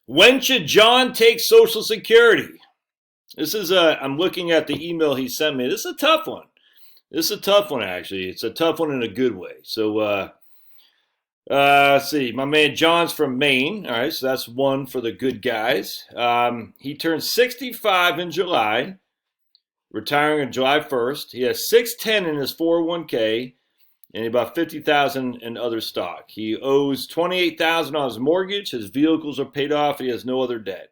When should John take Social Security? This is I'm looking at the email he sent me. This is a tough one. This is a tough one, actually. It's a tough one in a good way. So, let's see. My man John's from Maine. All right, so that's one for the good guys. He turned 65 in July, retiring on July 1st. He has 610 in his 401k and about 50,000 in other stock. He owes 28,000 on his mortgage. His vehicles are paid off. He has no other debt.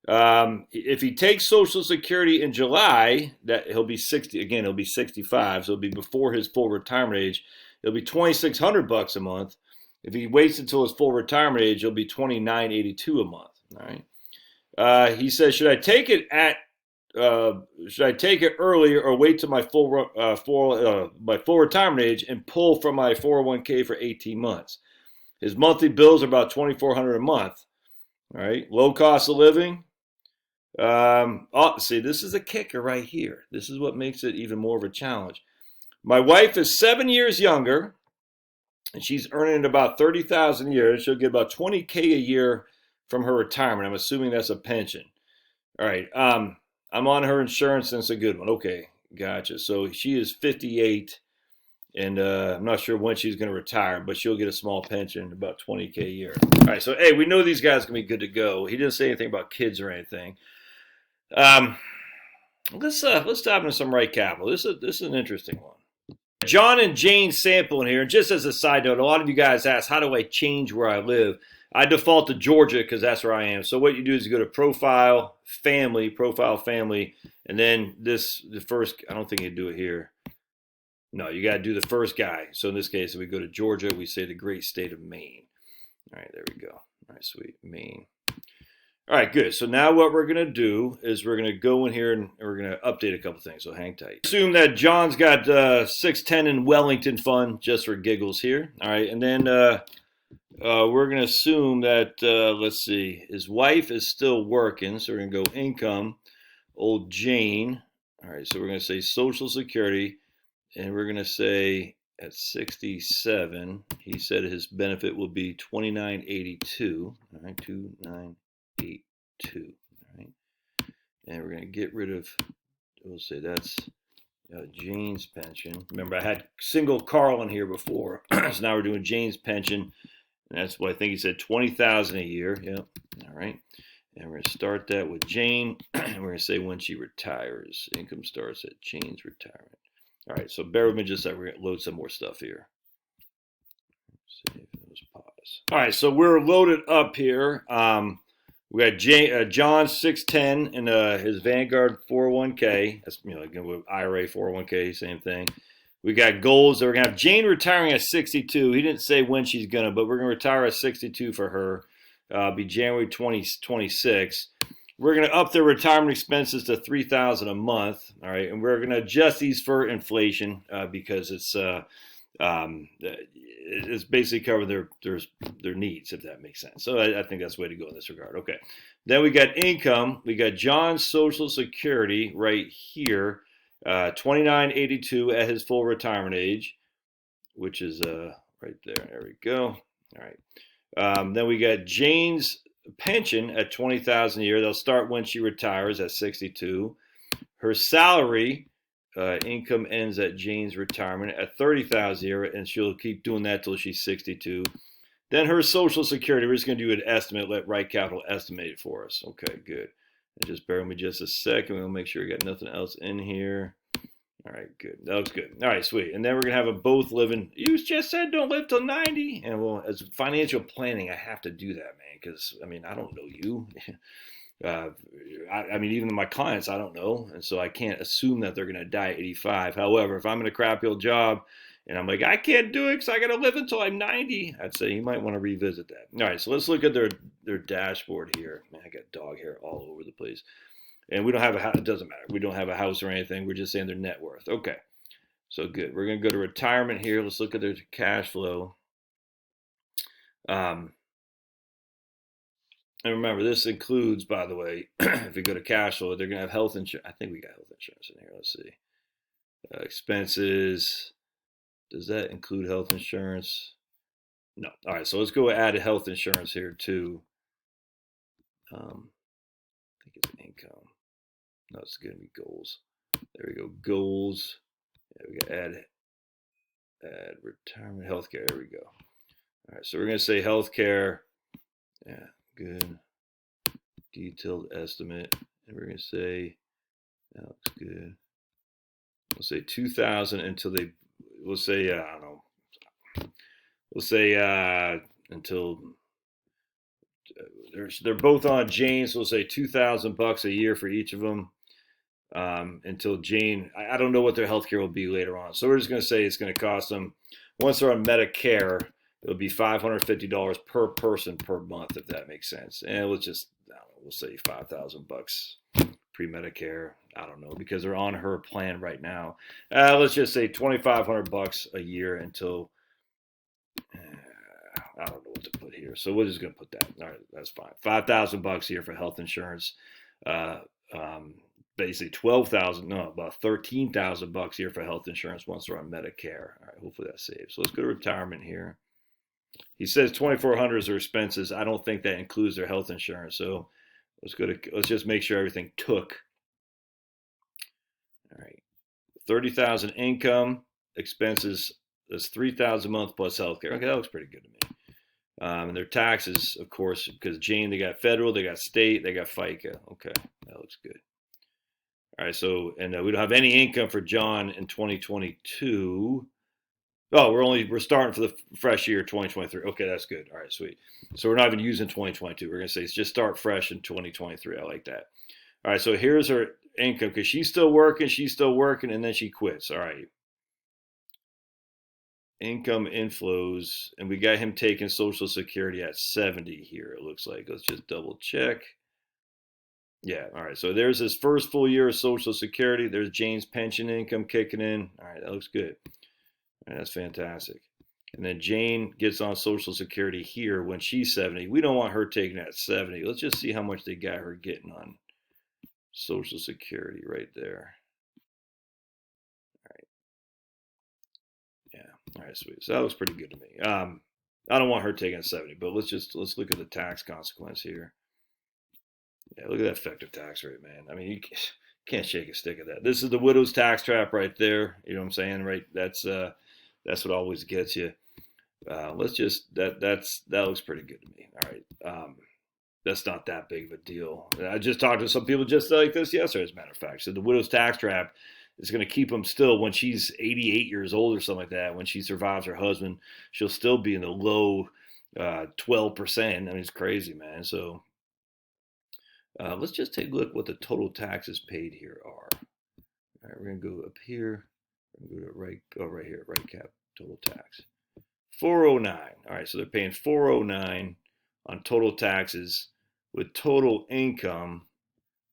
If he takes Social Security in July, that he'll be 60 again. He'll be 65, so it'll be before his full retirement age. It'll be $2,600 a month. If he waits until his full retirement age, it'll be $2,982 a month. All right. He says, should I take it earlier or wait till my full retirement age and pull from my 401k for 18 months? His monthly bills are about $2,400 a month. All right. Low cost of living. See, this is a kicker right here. This is what makes it even more of a challenge. My wife is 7 years younger, and she's earning about 30,000 a year. She'll get about 20K a year from her retirement. I'm assuming that's a pension. All right. I'm on her insurance, and it's a good one. Okay, gotcha. So she is 58, and I'm not sure when she's going to retire, but she'll get a small pension, about 20K a year. All right. So hey, we know these guys can be good to go. He didn't say anything about kids or anything. Let's dive into some right capital. This is an interesting one. John and Jane sample in here. And just as a side note, a lot of you guys ask, how do I change where I live? I default to Georgia because that's where I am. So what you do is you go to profile, family, and then the first, I don't think you do it here. No, you got to do the first guy. So in this case, if we go to Georgia, we say the great state of Maine. All right, there we go. All right, sweet, Maine. All right, good. So now what we're going to do is we're going to go in here and we're going to update a couple things. So hang tight. Assume that John's got 610 in Wellington Fund just for giggles here. All right, and then we're going to assume that, let's see, his wife is still working. So we're going to go income, old Jane. All right, so we're going to say Social Security, and we're going to say at 67, he said his benefit will be $29.82. All right, 2982. All right, and we're going to get rid of, we'll say that's Jane's pension. Remember, I had single Carl in here before, so now we're doing Jane's pension, and that's what I think he said, 20,000 a year. Yep. All right, and we're going to start that with Jane, and we're going to say when she retires. Income starts at Jane's retirement. All right, so bear with me just a second. We're going to load some more stuff here. Save those pause. All right, so we're loaded up here. We got John 610 in his Vanguard 401k. That's again with IRA 401k, same thing. We got goals that we're gonna have Jane retiring at 62. He didn't say when she's gonna, but we're gonna retire at 62 for her. Be January 2026. We're gonna up their retirement expenses to $3,000 a month. All right, and we're gonna adjust these for inflation because it's basically cover their needs, if that makes sense. So I think that's the way to go in this regard. Okay. Then we got income. We got John's Social Security right here, $29.82 at his full retirement age, which is right there. There we go. All right. Then we got Jane's pension at $20,000 a year. They'll start when she retires at 62. Her salary. Income ends at Jane's retirement at $30,000 a year, and she'll keep doing that till she's 62. Then her Social Security, we're just going to do an estimate, let Right Capital estimate it for us. Okay, good. And just bear with me just a second. We'll make sure we got nothing else in here. All right, good. That looks good. All right, sweet. And then we're going to have them both living. You just said don't live till 90. And well, as financial planning, I have to do that, man, because, I mean, I don't know you. I mean, even my clients, I don't know. And so I can't assume that they're going to die at 85. However, if I'm in a crappy old job and I'm like, I can't do it because I got to live until I'm 90, I'd say you might want to revisit that. All right, so let's look at their dashboard here. Man, I got dog hair all over the place. And we don't have a house. It doesn't matter. We don't have a house or anything. We're just saying their net worth. Okay, so good. We're going to go to retirement here. Let's look at their cash flow. And remember, this includes, by the way, if we go to cash flow, they're going to have health insurance. I think we got health insurance in here. Let's see. Expenses. Does that include health insurance? No. All right, so let's go add health insurance here too. I think it's income. No, it's going to be goals. There we go. Goals. Yeah, we got add retirement healthcare. There we go. All right, so we're going to say healthcare. Yeah, good. Detailed estimate. And we're going to say, that looks good. We'll say 2,000 until they, we'll say, I don't know. We'll say until they're both on Jane, so we'll say $2,000 a year for each of them until Jane. I don't know what their health care will be later on, so we're just going to say it's going to cost them once they're on Medicare. It'll be $550 per person per month, if that makes sense. And we'll just, I don't know, we'll say $5,000 pre-Medicare. I don't know, because they're on her plan right now. Let's just say $2,500 a year until. I don't know what to put here, so we're just gonna put that. All right, that's fine. $5,000 here for health insurance. Uh, Basically 12,000. No, about $13,000 here for health insurance once they're on Medicare. All right, hopefully that saves. So let's go to retirement here. He says 2,400 is their expenses. I don't think that includes their health insurance. So let's just make sure everything took. All right, 30,000 income, expenses. That's 3,000 a month plus healthcare. Okay, that looks pretty good to me. And their taxes, of course, because Jane, they got federal, they got state, they got FICA. Okay, that looks good. All right, so, and we don't have any income for John in 2022. Oh, we're starting for the fresh year 2023. Okay, that's good. All right, sweet. So we're not even using 2022. We're gonna say it's just start fresh in 2023. I like that. All right, so here's her income because she's still working, and then she quits. All right. Income inflows, and we got him taking Social Security at 70 here, it looks like. Let's just double check. Yeah, all right. So there's his first full year of Social Security. There's Jane's pension income kicking in. All right, that looks good. All right, that's fantastic. And then Jane gets on Social Security here when she's 70. We don't want her taking that 70. Let's just see how much they got her getting on Social Security right there. Yeah. All right, sweet. So that looks pretty good to me. I don't want her taking a 70, but let's look at the tax consequence here. Yeah, look at that effective tax rate, man. I mean, you can't shake a stick at that. This is the widow's tax trap right there. You know what I'm saying, right? That's what always gets you. Let's just that looks pretty good to me. All right. That's not that big of a deal. I just talked to some people just like this yesterday, as a matter of fact. So the widow's tax trap is going to keep them still when she's 88 years old or something like that. When she survives her husband, she'll still be in the low 12%. I mean, it's crazy, man. So let's just take a look at what the total taxes paid here are. All right, we're going to go up here. We're going to go right here, right cap, total tax. 409. All right, so they're paying 409 on total taxes with total income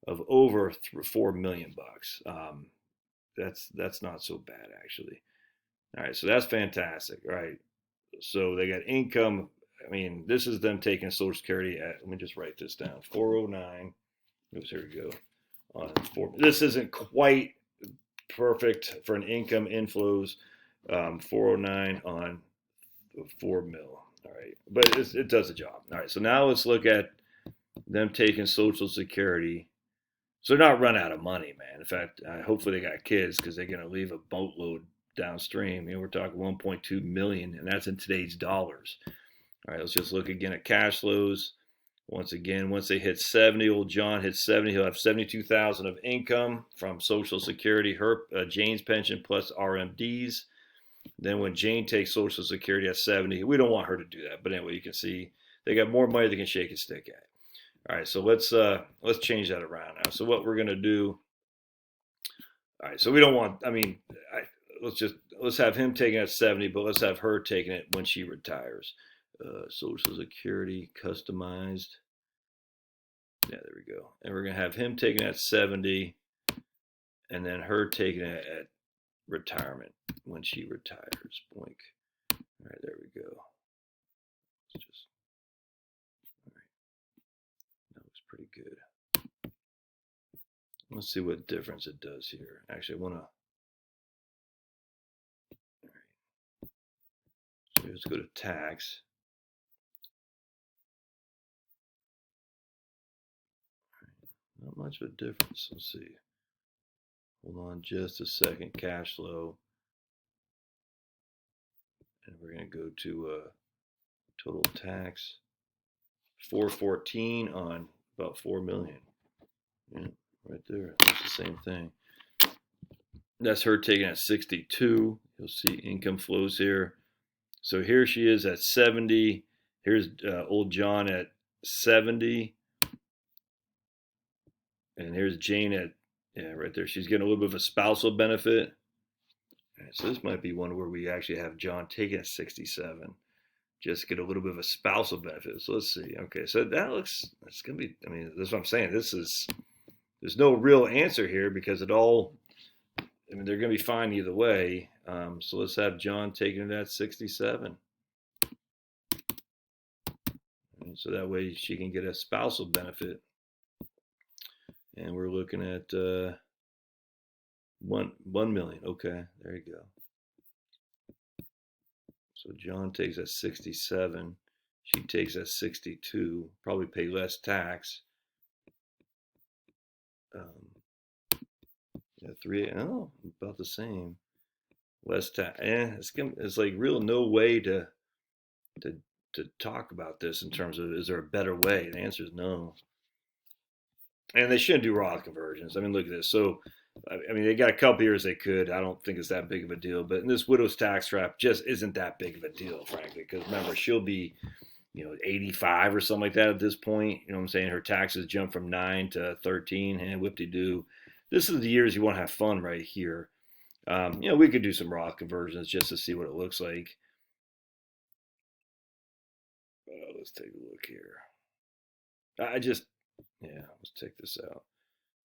of over 4 million bucks. That's not so bad, actually. All right, so that's fantastic. All right, so they got income. I mean, this is them taking Social Security at, let me just write this down, 409. Oops, here we go. This isn't quite perfect for an income inflows. 409 on 4 mil. All right, but it does the job. All right, so now let's look at them taking Social Security. So they're not run out of money, man. In fact, hopefully they got kids because they're going to leave a boatload downstream. You know, we're talking 1.2 million, and that's in today's dollars. All right, let's just look again at cash flows. Once again, once they hit 70, old John hits 70, he'll have 72,000 of income from Social Security, her Jane's pension plus RMDs. Then when Jane takes Social Security at 70, we don't want her to do that. But anyway, you can see they got more money they can shake a stick at. All right, so let's change that around now. So what we're gonna do? All right, so we don't want. I mean, let's have him taking it at 70, but let's have her taking it when she retires. Social Security customized. Yeah, there we go. And we're gonna have him taking it at 70, and then her taking it at retirement when she retires. Boink. All right, there we go. Let's just. All right, that looks pretty good. Let's see what difference it does here. Actually, I want to. All right. So let's go to tax. Not much of a difference. Let's see. Hold on just a second. Cash flow. And we're going to go to total tax. 414 on about 4 million. Yeah, right there. That's the same thing. That's her taking at 62. You'll see income flows here. So here she is at 70. Here's old John at 70. And here's Jane at, yeah, right there. She's getting a little bit of a spousal benefit. Right, so this might be one where we actually have John taking at 67. Just get a little bit of a spousal benefit. So let's see. Okay, so that looks, it's going to be, I mean, that's what I'm saying. There's no real answer here because it all, I mean, they're going to be fine either way. So let's have John taking it at 67. And so that way she can get a spousal benefit. And we're looking at 1 million. Okay, there you go. So John takes at 67. She takes at 62. Probably pay less tax. Yeah, 3. Oh, about the same. Less tax. It's like real no way to talk about this in terms of is there a better way? The answer is no. And they shouldn't do Roth conversions. I mean, look at this. So, I mean, they got a couple years they could. I don't think it's that big of a deal. But in this widow's tax trap just isn't that big of a deal, frankly. Because remember, she'll be, 85 or something like that at this point. You know what I'm saying? Her taxes jump from 9 to 13. And whoop-de-doo. This is the years you want to have fun right here. We could do some Roth conversions just to see what it looks like. Let's take a look here. Let's take this out.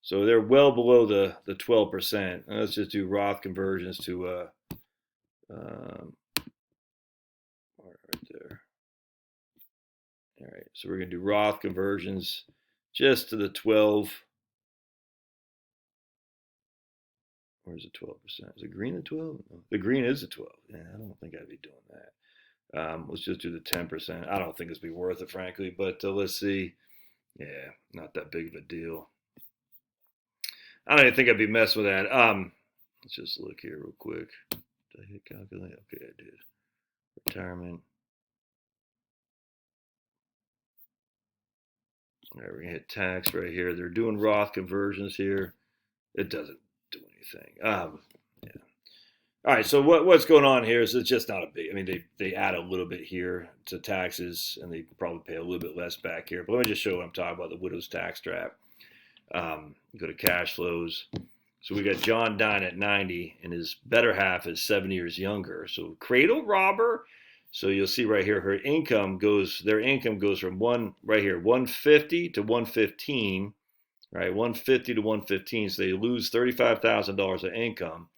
So they're well below the 12%. Let's just do Roth conversions to right there. All right, so we're going to do Roth conversions just to the 12. Where's the 12%? Is it green at 12? No, the green is at 12. Yeah, I don't think I'd be doing that. Let's just do the 10%. I don't think it's be worth it, frankly, but let's see. Yeah, not that big of a deal. I don't even think I'd be messing with that. Let's just look here real quick. Did I hit calculate? Okay, I did. Retirement. All right, we're gonna hit tax right here. They're doing Roth conversions here. It doesn't do anything. Yeah. All right, so what's going on here is it's just not a big. I mean, they add a little bit here to taxes, and they probably pay a little bit less back here. But let me just show what I'm talking about, the widow's tax trap. Go to cash flows. So we got John dying at 90, and his better half is 7 years younger. So cradle robber. So you'll see right here, their income goes from 150 to 115, right? 150 to 115. So they lose $35,000 of income.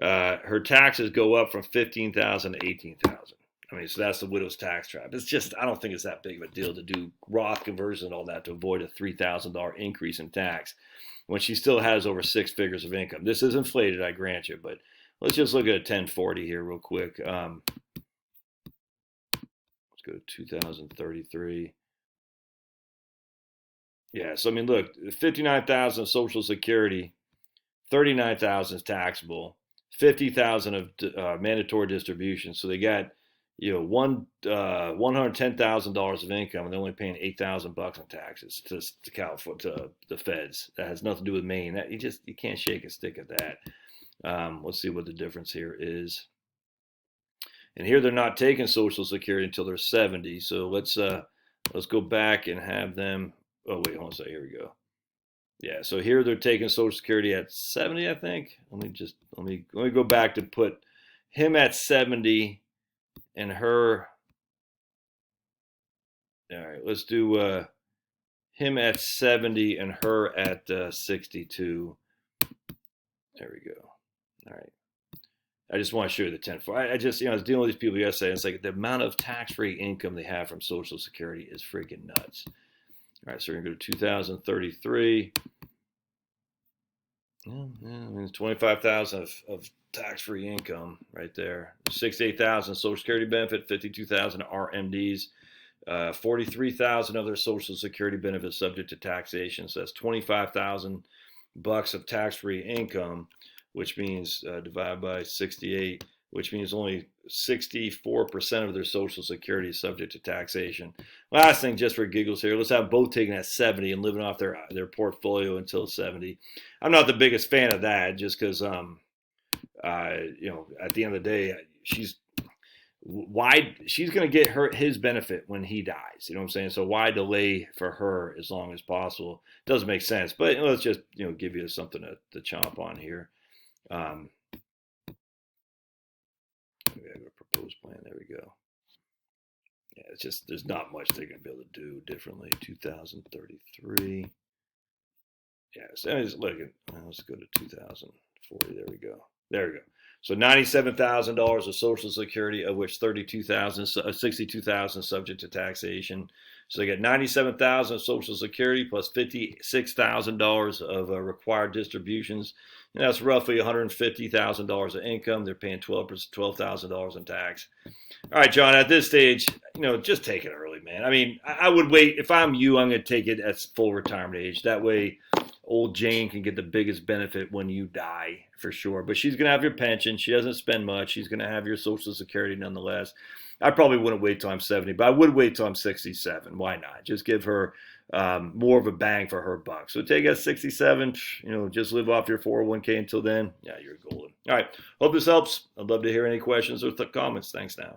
Her taxes go up from 15,000 to 18,000. I mean, so that's the widow's tax trap. It's just, I don't think it's that big of a deal to do Roth conversion and all that to avoid a $3,000 increase in tax when she still has over 6 figures of income. This is inflated, I grant you, but let's just look at a 1040 here real quick. Let's go to 2033. Yeah, so I mean, look, 59,000 Social Security, 39,000 is taxable, 50,000 of mandatory distribution. So they got $110,000 of income, and they're only paying $8,000 in taxes to California, to the feds. That has nothing to do with Maine. That you can't shake a stick at that. Let's see what the difference here is. And here they're not taking Social Security until they're 70. So let's go back and have them. Oh wait, hold on a second. Here we go. Yeah, so here they're taking Social Security at 70, I think. Let me go back to put him at 70 and her. All right, let's do him at 70 and her at 62. There we go. All right. I just want to show you the 10-4. I was dealing with these people yesterday, and it's like the amount of tax-free income they have from Social Security is freaking nuts. All right, so we're going to go to 2033. Yeah, I mean, 25,000 of tax-free income right there. 68,000 Social Security benefit, 52,000 RMDs. $43,000 of their Social Security benefits subject to taxation. So that's $25,000 of tax-free income, which means divided by 68, which means only 64% of their Social Security is subject to taxation. Last thing, just for giggles here, let's have both taking at 70 and living off their portfolio until 70. I'm not the biggest fan of that, just because you know, at the end of the day, she's going to get his benefit when he dies. You know what I'm saying? So why delay for her as long as possible? Doesn't make sense. But let's just, you know, give you something to chomp on here. We have a proposed plan. There we go. Yeah, it's just there's not much they're going to be able to do differently. 2033. Yeah, so look at, let's go to 2040. There we go. There we go. So $97,000 of Social Security, of which $62,000 subject to taxation. So they get $97,000 of Social Security plus $56,000 of required distributions, and that's roughly $150,000 of income. They're paying $12,000 in tax. All right, John. At this stage, you know, just take it early, man. I mean, I would wait. If I'm you, I'm going to take it at full retirement age. That way, old Jane can get the biggest benefit when you die, for sure. But she's going to have your pension. She doesn't spend much. She's going to have your Social Security nonetheless. I probably wouldn't wait till I'm 70, but I would wait till I'm 67. Why not? Just give her more of a bang for her buck. So take it at 67, you know, just live off your 401k until then. Yeah, you're golden. All right. Hope this helps. I'd love to hear any questions or comments. Thanks now.